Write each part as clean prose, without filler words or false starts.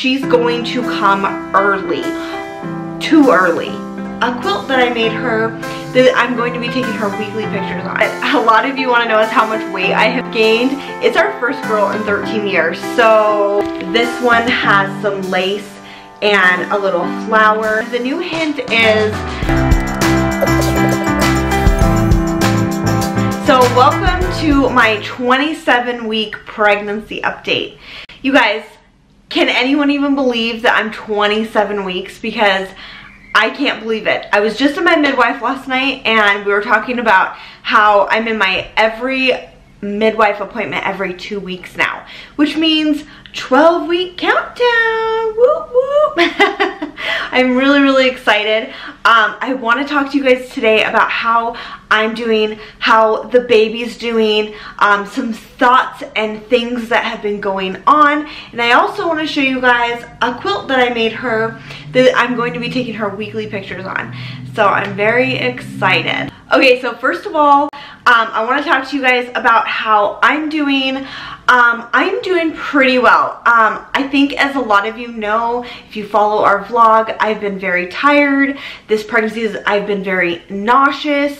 she's going to come early, too early. A quilt that I made her that I'm going to be taking her weekly pictures on. A lot of you want to know is how much weight I have gained. It's our first girl in 13 years. So this one has some lace and a little flower. The new hint is, so welcome to my 27-week pregnancy update. You guys, can anyone even believe that I'm 27 weeks? Because I can't believe it. I was just in my midwife last night and we were talking about how I'm in my every midwife appointment every 2 weeks now, which means 12-week countdown. Whoop whoop. I'm really excited. I want to talk to you guys today about how I'm doing, how the baby's doing, some thoughts and things that have been going on, and I also want to show you guys a quilt that I made her that I'm going to be taking her weekly pictures on. So I'm very excited. Okay, so first of all, I want to talk to you guys about how I'm doing. I'm doing pretty well. I think, as a lot of you know, if you follow our vlog, I've been very tired. This pregnancy I've been very nauseous.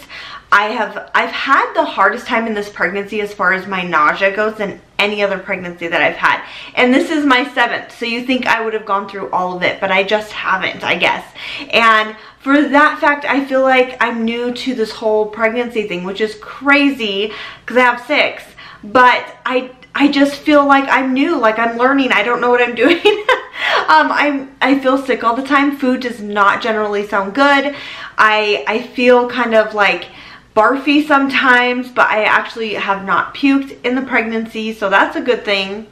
I've had the hardest time in this pregnancy as far as my nausea goes than any other pregnancy that I've had. And this is my 7th, so you think I would have gone through all of it, but I just haven't, I guess. And for that fact, I feel like I'm new to this whole pregnancy thing, which is crazy because I have 6. But I just feel like I'm new, like I'm learning. I don't know what I'm doing. I feel sick all the time. Food does not generally sound good. I feel kind of like barfy sometimes, but I actually have not puked in the pregnancy, so that's a good thing.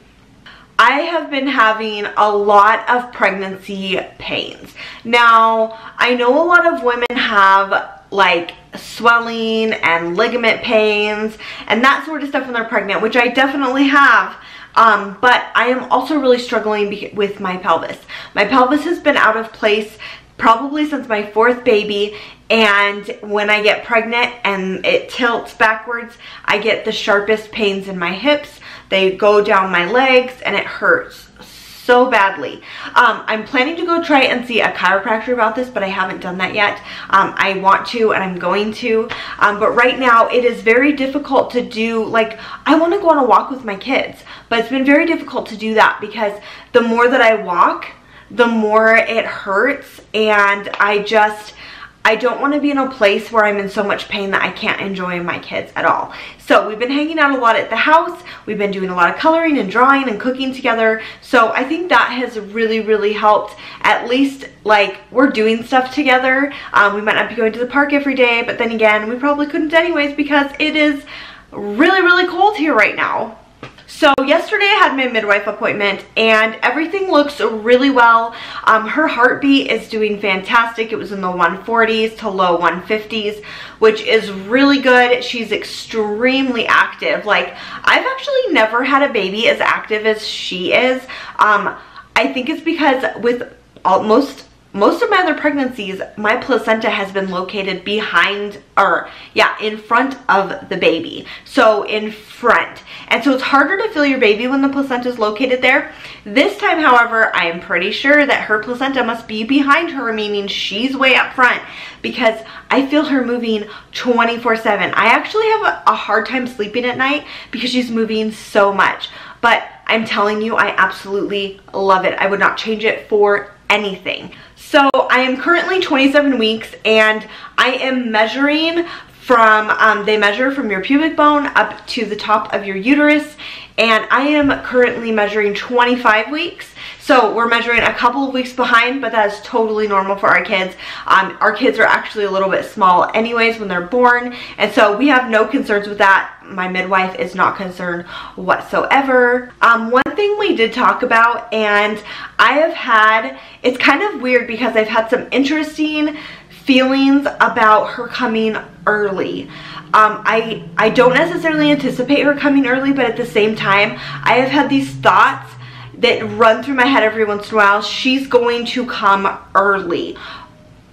I have been having a lot of pregnancy pains. Now, I know a lot of women have like swelling and ligament pains and that sort of stuff when they're pregnant, which I definitely have. But I am also really struggling with my pelvis. My pelvis has been out of place probably since my 4th baby, and when I get pregnant and it tilts backwards, I get the sharpest pains in my hips. They go down my legs and it hurts so badly. I'm planning to go try and see a chiropractor about this, but I haven't done that yet. I want to, and I'm going to, but right now it is very difficult to do. Like, I want to go on a walk with my kids, but it's been very difficult to do that because the more that I walk, the more it hurts, and I don't want to be in a place where I'm in so much pain that I can't enjoy my kids at all. So we've been hanging out a lot at the house. We've been doing a lot of coloring and drawing and cooking together. So I think that has really helped. At least, like, we're doing stuff together. We might not be going to the park every day, but then again, we probably couldn't anyways because it is really cold here right now. So yesterday I had my midwife appointment and everything looks really well. Her heartbeat is doing fantastic. It was in the 140s to low 150s, which is really good. She's extremely active. Like, I've actually never had a baby as active as she is. I think it's because with most of my other pregnancies, my placenta has been located behind, or yeah, in front of the baby. So in front. And so it's harder to feel your baby when the placenta is located there. This time, however, I am pretty sure that her placenta must be behind her, meaning she's way up front, because I feel her moving 24/7. I actually have a hard time sleeping at night because she's moving so much. But I'm telling you, I absolutely love it. I would not change it for anything. So I am currently 27 weeks and I am measuring from, they measure from your pubic bone up to the top of your uterus, and I am currently measuring 25 weeks. So we're measuring a couple of weeks behind, but that is totally normal for our kids. Our kids are actually a little bit small anyways when they're born, and so we have no concerns with that. My midwife is not concerned whatsoever. One thing we did talk about, and I have had, it's kind of weird because I've had some interesting feelings about her coming early. I don't necessarily anticipate her coming early, but at the same time, I have had these thoughts that run through my head every once in a while. She's going to come early,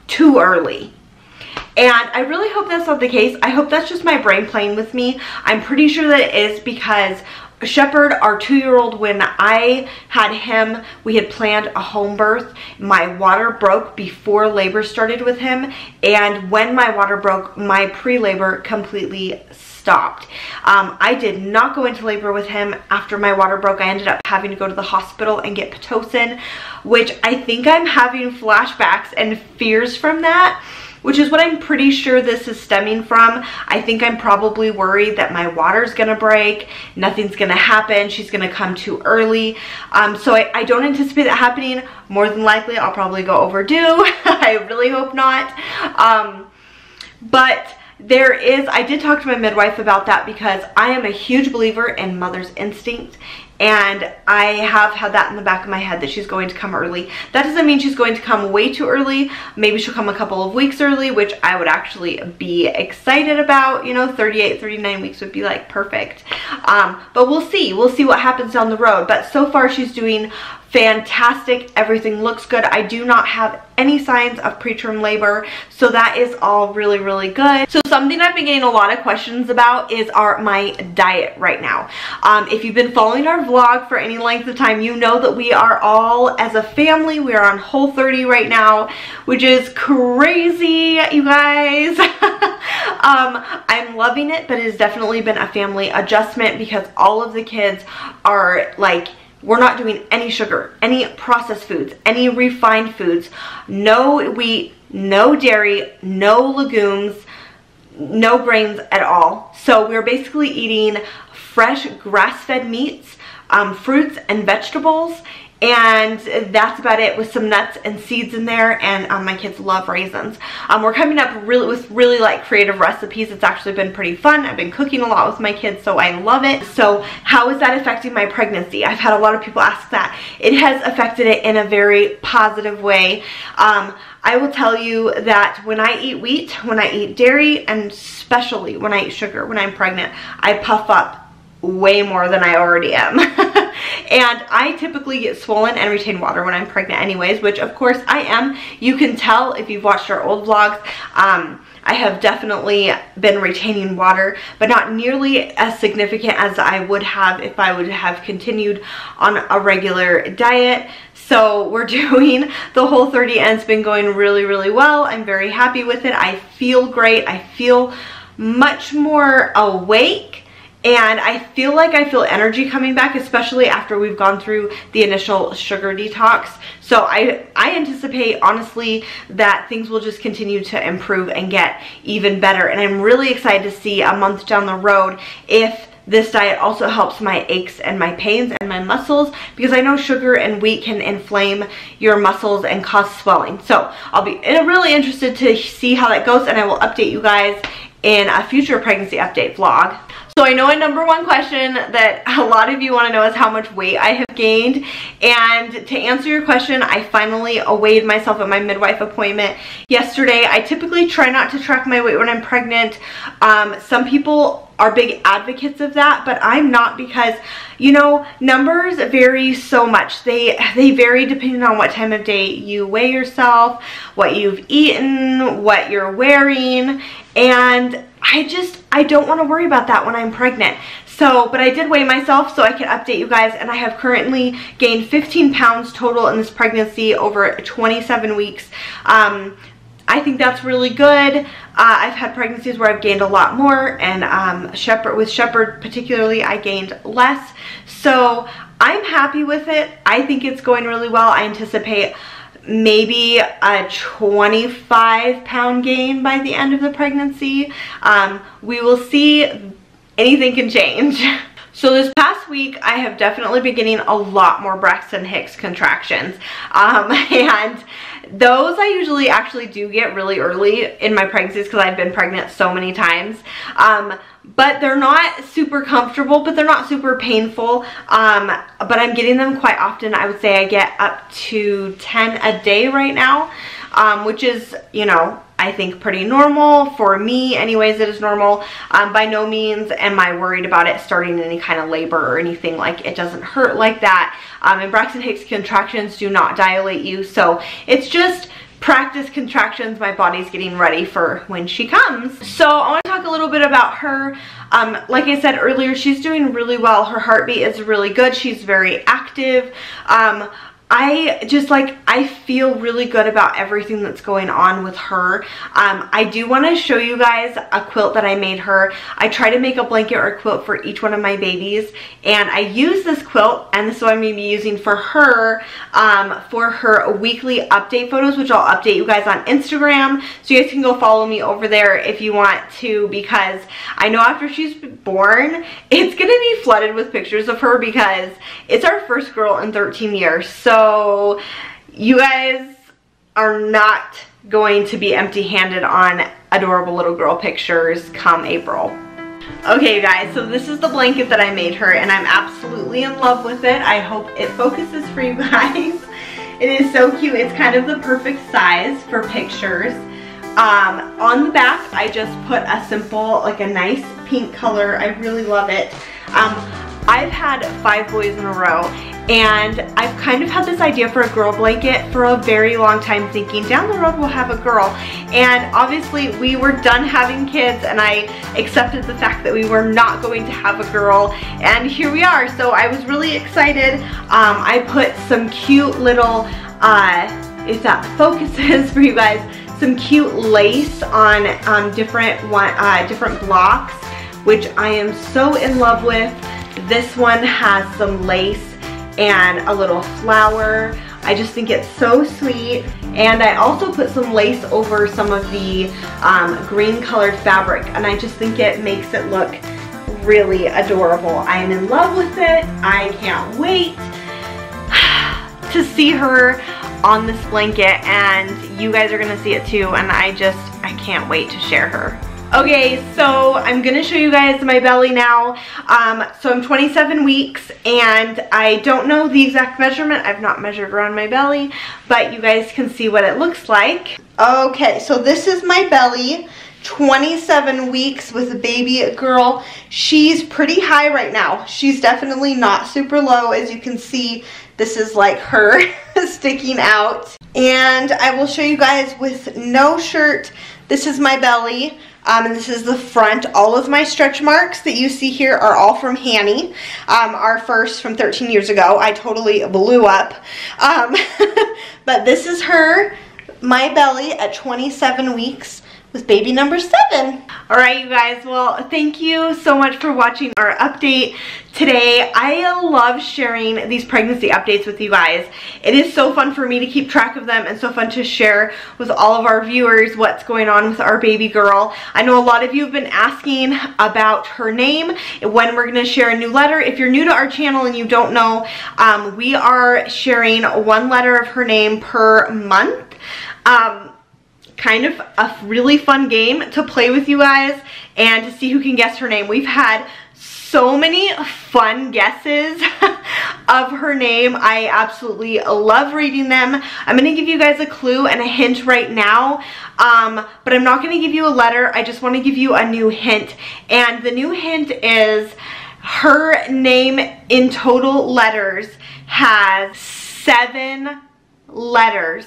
too early. And I really hope that's not the case. I hope that's just my brain playing with me. I'm pretty sure that it is because Shepherd, our 2-year-old, when I had him, we had planned a home birth. My water broke before labor started with him, and when my water broke, my pre-labor completely stopped. I did not go into labor with him after my water broke. I ended up having to go to the hospital and get Pitocin, which I think I'm having flashbacks and fears from that, which is what I'm pretty sure this is stemming from. I think I'm probably worried that my water's gonna break, nothing's gonna happen, she's gonna come too early. So I don't anticipate that happening. More than likely, I'll probably go overdue. I really hope not. But I did talk to my midwife about that because I am a huge believer in mother's instinct, and I have had that in the back of my head that she's going to come early. That doesn't mean she's going to come way too early. Maybe she'll come a couple of weeks early, which I would actually be excited about. You know, 38, 39 weeks would be like perfect. But we'll see. We'll see what happens down the road. But so far she's doing fantastic. Everything looks good. I do not have any signs of preterm labor, so that is all really, really good. So something I've been getting a lot of questions about is my diet right now. If you've been following our vlog for any length of time, you know that we are all, as a family, we are on Whole30 right now, which is crazy, you guys. I'm loving it, but it has definitely been a family adjustment because all of the kids are like, we're not doing any sugar, any processed foods, any refined foods, no wheat, no dairy, no legumes, no grains at all. So we're basically eating fresh grass-fed meats, fruits and vegetables, and that's about it, with some nuts and seeds in there. And my kids love raisins. We're coming up with really like creative recipes. It's actually been pretty fun. I've been cooking a lot with my kids, so I love it. So how is that affecting my pregnancy? I've had a lot of people ask that. It has affected it in a very positive way. I will tell you that when I eat wheat, when I eat dairy, and especially when I eat sugar when I'm pregnant, I puff up way more than I already am. And I typically get swollen and retain water when I'm pregnant anyways, which of course I am. You can tell if you've watched our old vlogs. I have definitely been retaining water, but not nearly as significant as I would have if I would have continued on a regular diet. So we're doing the Whole30 and it's been going really, really well. I'm very happy with it. I feel great. I feel much more awake. And I feel like I feel energy coming back, especially after we've gone through the initial sugar detox. So I anticipate, honestly, that things will just continue to improve and get even better. And I'm really excited to see a month down the road if this diet also helps my aches and my pains and my muscles, because I know sugar and wheat can inflame your muscles and cause swelling. So I'll be really interested to see how that goes, and I will update you guys in a future pregnancy update vlog. So I know a number one question that a lot of you want to know is how much weight I have gained. And to answer your question, I finally weighed myself at my midwife appointment yesterday. I typically try not to track my weight when I'm pregnant. Some people are big advocates of that, but I'm not, because, you know, numbers vary so much. They vary depending on what time of day you weigh yourself, what you've eaten, what you're wearing, and I don't want to worry about that when I'm pregnant. So, but I did weigh myself so I could update you guys, and I have currently gained 15 pounds total in this pregnancy over 27 weeks. I think that's really good. I've had pregnancies where I've gained a lot more, and with Shepherd particularly, I gained less. So I'm happy with it. I think it's going really well. I anticipate maybe a 25-pound gain by the end of the pregnancy. We will see. Anything can change. So this past week, I have definitely been getting a lot more Braxton Hicks contractions. And those I usually actually do get really early in my pregnancies because I've been pregnant so many times. But they're not super comfortable, but they're not super painful. But I'm getting them quite often. I would say I get up to 10 a day right now, which is, you know, I think pretty normal for me. Anyways, it is normal. By no means am I worried about it starting any kind of labor or anything. Like, it doesn't hurt like that. And Braxton Hicks contractions do not dilate you. So it's just practice contractions. My body's getting ready for when she comes. So I want to talk a little bit about her. Like I said earlier, she's doing really well. Her heartbeat is really good. She's very active. I feel really good about everything that's going on with her. I do want to show you guys a quilt that I made her. I try to make a blanket or a quilt for each one of my babies, and I use this quilt, and this is what I'm going to be using for her weekly update photos, which I'll update you guys on Instagram, so you guys can go follow me over there if you want to, because I know after she's born, it's going to be flooded with pictures of her because it's our first girl in 13 years. So you guys are not going to be empty-handed on adorable little girl pictures come April. Okay, you guys, so this is the blanket that I made her, and I'm absolutely in love with it. I hope it focuses for you guys. It is so cute. It's kind of the perfect size for pictures. On the back, I just put a simple, like a nice pink color. I really love it. I've had 5 boys in a row, and I've kind of had this idea for a girl blanket for a very long time, thinking down the road we'll have a girl. And obviously we were done having kids, and I accepted the fact that we were not going to have a girl, and here we are. So I was really excited. I put some cute little, if that focuses for you guys, some cute lace on different blocks, which I am so in love with. This one has some lace and a little flower. I just think it's so sweet. And I also put some lace over some of the green colored fabric, and I just think it makes it look really adorable. I am in love with it. I can't wait to see her on this blanket, and you guys are gonna see it too, and I can't wait to share her. Okay, so I'm gonna show you guys my belly now. So I'm 27 weeks, and I don't know the exact measurement. I've not measured around my belly, but you guys can see what it looks like. Okay, so this is my belly, 27 weeks with a baby girl. She's pretty high right now. She's definitely not super low. As you can see, this is like her sticking out. And I will show you guys with no shirt. This is my belly. And this is the front. All of my stretch marks that you see here are all from Hanny, our first from 13 years ago. I totally blew up. But this is her, my belly at 27 weeks with baby number 7. All right, you guys, well, thank you so much for watching our update today. I love sharing these pregnancy updates with you guys. It is so fun for me to keep track of them, and so fun to share with all of our viewers what's going on with our baby girl. I know a lot of you have been asking about her name, when we're gonna share a new letter. If you're new to our channel and you don't know, we are sharing 1 letter of her name per month. Kind of a really fun game to play with you guys and to see who can guess her name. We've had so many fun guesses of her name. I absolutely love reading them. I'm going to give you guys a clue and a hint right now, but I'm not going to give you a letter. I just want to give you a new hint, and the new hint is her name in total letters has 7 letters.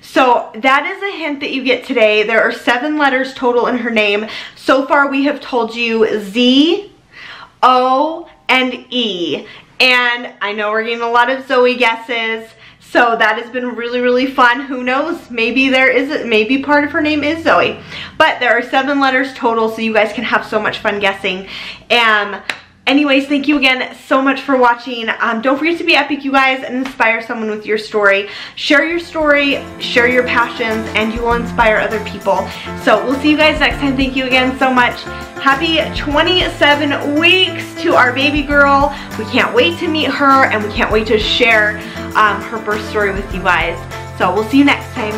So that is a hint that you get today. There are 7 letters total in her name. So far we have told you Z, O, and E. And I know we're getting a lot of Zoe guesses. So that has been really, really fun. Who knows? Maybe maybe part of her name is Zoe. But there are 7 letters total, so you guys can have so much fun guessing. Anyways, thank you again so much for watching. Don't forget to be epic, you guys, and inspire someone with your story. Share your story, share your passions, and you will inspire other people. So we'll see you guys next time. Thank you again so much. Happy 27 weeks to our baby girl. We can't wait to meet her, and we can't wait to share her birth story with you guys. So we'll see you next time.